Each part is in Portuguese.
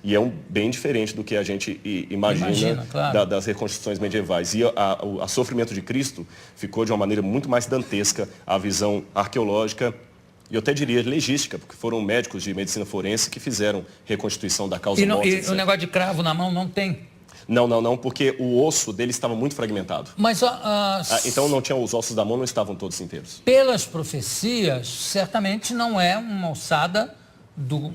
E é bem diferente do que a gente imagina claro. das reconstruções medievais. E o sofrimento de Cristo ficou de uma maneira muito mais dantesca, a visão arqueológica e eu até diria legística, porque foram médicos de medicina forense que fizeram reconstituição da causa morte. E o negócio de cravo na mão não tem? Não, porque o osso dele estava muito fragmentado. Mas então não tinha, os ossos da mão não estavam todos inteiros. Pelas profecias, certamente não é uma ossada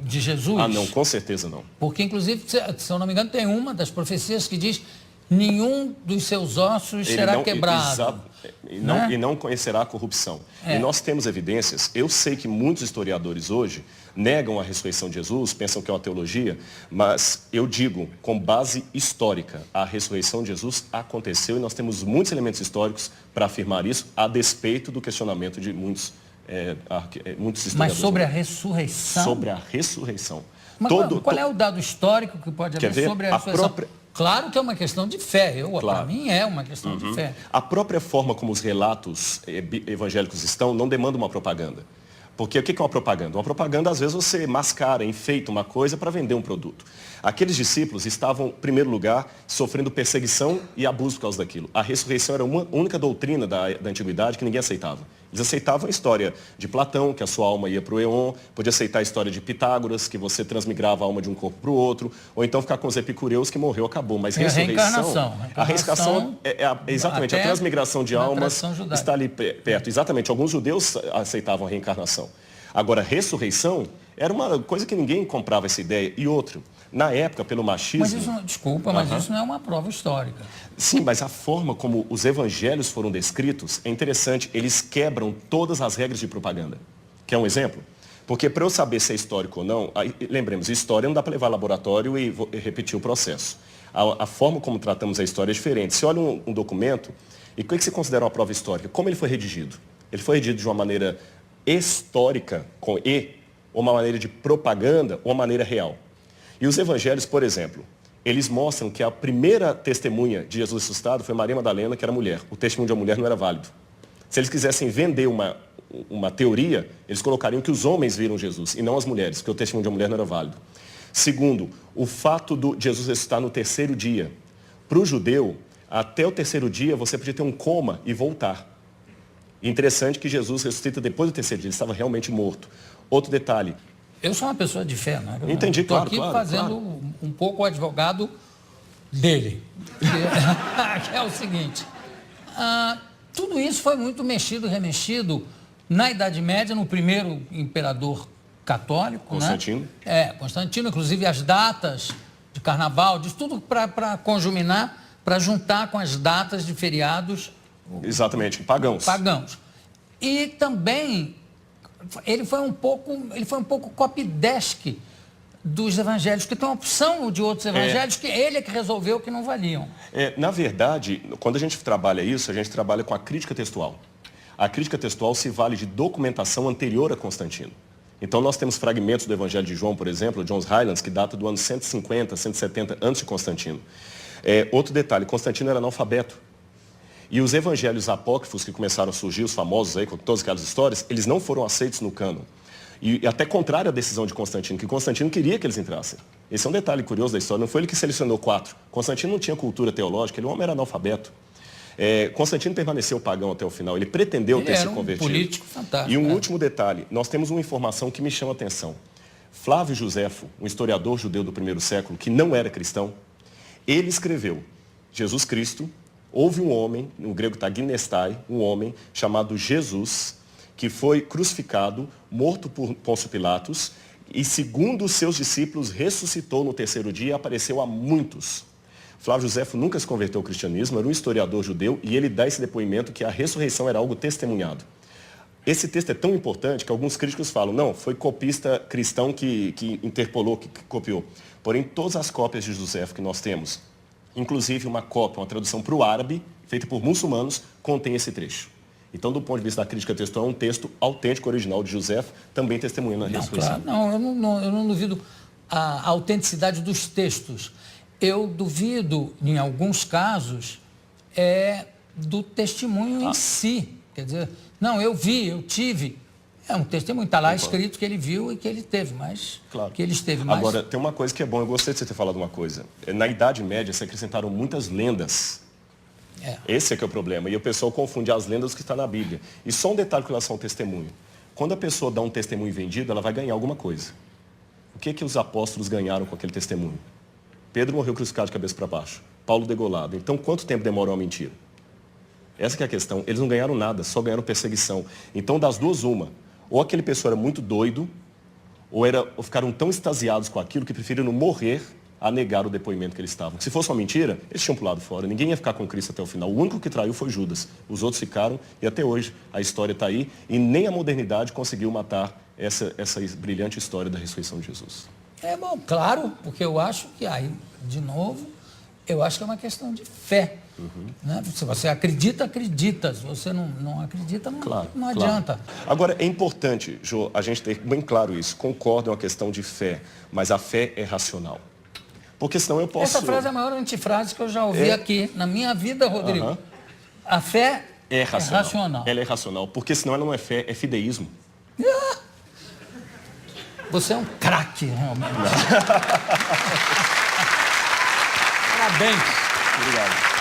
de Jesus. Não, com certeza não. Porque, inclusive, se eu não me engano, tem uma das profecias que diz: nenhum dos seus ossos será quebrado. E não conhecerá a corrupção. E nós temos evidências. Eu sei que muitos historiadores hoje negam a ressurreição de Jesus, pensam que é uma teologia, mas eu digo, com base histórica, a ressurreição de Jesus aconteceu e nós temos muitos elementos históricos para afirmar isso, a despeito do questionamento de muitos historiadores. Mas sobre a ressurreição? Sobre a ressurreição. Mas qual é o dado histórico que pode haver sobre a ressurreição? Claro que é uma questão de fé, para mim é uma questão de fé. A própria forma como os relatos evangélicos estão não demanda uma propaganda. Porque o que é uma propaganda? Uma propaganda, às vezes, você mascara, enfeita uma coisa para vender um produto. Aqueles discípulos estavam, em primeiro lugar, sofrendo perseguição e abuso por causa daquilo. A ressurreição era uma única doutrina da antiguidade que ninguém aceitava. Eles aceitavam a história de Platão, que a sua alma ia para o Éon, podia aceitar a história de Pitágoras, que você transmigrava a alma de um corpo para o outro, ou então ficar com os epicureus, que morreu, acabou. Mas reencarnação. A reencarnação exatamente, a transmigração de almas está ali perto. Exatamente, alguns judeus aceitavam a reencarnação. Agora, a ressurreição era uma coisa que ninguém comprava essa ideia. E outra, na época, pelo machismo... Mas isso não é uma prova histórica. Sim, mas a forma como os evangelhos foram descritos é interessante. Eles quebram todas as regras de propaganda. Quer um exemplo? Porque para eu saber se é histórico ou não, lembremos, história não dá para levar ao laboratório e repetir o processo. A forma como tratamos a história é diferente. Você olha um documento, e o que você considera uma prova histórica? Como ele foi redigido? Ele foi redigido de uma maneira histórica, com E, ou uma maneira de propaganda, ou uma maneira real. E os evangelhos, por exemplo, eles mostram que a primeira testemunha de Jesus ressuscitado foi Maria Madalena, que era mulher. O testemunho de uma mulher não era válido. Se eles quisessem vender uma teoria, eles colocariam que os homens viram Jesus, e não as mulheres, porque o testemunho de uma mulher não era válido. Segundo, o fato de Jesus ressuscitar no terceiro dia. Para o judeu, até o terceiro dia, você podia ter um coma e voltar. Interessante que Jesus ressuscita depois do terceiro dia, ele estava realmente morto. Outro detalhe. Eu sou uma pessoa de fé, né? Entendi, claro. Estou aqui fazendo um pouco o advogado dele. Que é o seguinte. Tudo isso foi muito mexido, remexido na Idade Média, no primeiro imperador católico. Constantino. Né? Constantino, inclusive as datas de carnaval, diz tudo para conjuminar, para juntar com as datas de feriados. Exatamente, pagãos. E também ele foi um pouco copydesk dos evangelhos, que tem uma opção de outros evangelhos que ele é que resolveu que não valiam. Na verdade, quando a gente trabalha isso, a gente trabalha com a crítica textual. A crítica textual se vale de documentação anterior a Constantino. Então nós temos fragmentos do Evangelho de João, por exemplo, John's Highlands, que data do ano 150, 170 antes de Constantino. Outro detalhe, Constantino era analfabeto. E os evangelhos apócrifos que começaram a surgir, os famosos aí, com todas aquelas histórias, eles não foram aceitos no cânon. E até contrário à decisão de Constantino, que Constantino queria que eles entrassem. Esse é um detalhe curioso da história, não foi ele que selecionou 4. Constantino não tinha cultura teológica, ele era analfabeto. Constantino permaneceu pagão até o final, ele pretendeu ter se convertido. Ele era um político fantástico. E um último detalhe, nós temos uma informação que me chama a atenção. Flávio Josefo, um historiador judeu do primeiro século, que não era cristão, ele escreveu: Jesus Cristo, houve um homem, no grego está ginestai, um homem chamado Jesus, que foi crucificado, morto por Pôncio Pilatos, e segundo os seus discípulos, ressuscitou no terceiro dia e apareceu a muitos. Flávio Josefo nunca se converteu ao cristianismo, era um historiador judeu, e ele dá esse depoimento que a ressurreição era algo testemunhado. Esse texto é tão importante que alguns críticos falam, não, foi copista cristão que interpolou, que copiou. Porém, todas as cópias de Josefo que nós temos, inclusive uma cópia, uma tradução para o árabe, feita por muçulmanos, contém esse trecho. Então, do ponto de vista da crítica textual, é um texto autêntico, original de Josefo, também testemunhando a ressurreição. Claro. Eu não duvido a autenticidade dos textos. Eu duvido, em alguns casos, do testemunho em si. Quer dizer, não, eu vi, eu tive. É um testemunho, está lá escrito que ele viu e que ele teve, mas Claro. que ele esteve mais... Agora, tem uma coisa que é bom, eu gostei de você ter falado uma coisa. Na Idade Média, se acrescentaram muitas lendas. Esse é que é o problema. E o pessoal confunde as lendas que está na Bíblia. E só um detalhe com relação ao testemunho. Quando a pessoa dá um testemunho vendido, ela vai ganhar alguma coisa. O que que os apóstolos ganharam com aquele testemunho? Pedro morreu crucificado de cabeça para baixo. Paulo degolado. Então, quanto tempo demorou a mentira? Essa que é a questão. Eles não ganharam nada, só ganharam perseguição. Então, das duas, uma. Ou aquele pessoa era muito doido, ou ficaram tão extasiados com aquilo que preferiram morrer a negar o depoimento que eles estavam. Se fosse uma mentira, eles tinham pulado fora. Ninguém ia ficar com Cristo até o final. O único que traiu foi Judas. Os outros ficaram e até hoje a história está aí. E nem a modernidade conseguiu matar essa brilhante história da ressurreição de Jesus. É bom, claro, porque eu acho que aí, de novo, eu acho que é uma questão de fé. Né? Se você acredita, acredita. Se você não acredita, não adianta. Agora, é importante, Jô, a gente ter bem claro isso. Concordo, é uma questão de fé, mas a fé é racional. Porque senão eu posso... Essa frase é a maior antifrase que eu já ouvi aqui na minha vida, Rodrigo. A fé é racional. Ela é racional, porque senão ela não é fé, é fideísmo. Você é um craque, realmente. Parabéns. Obrigado.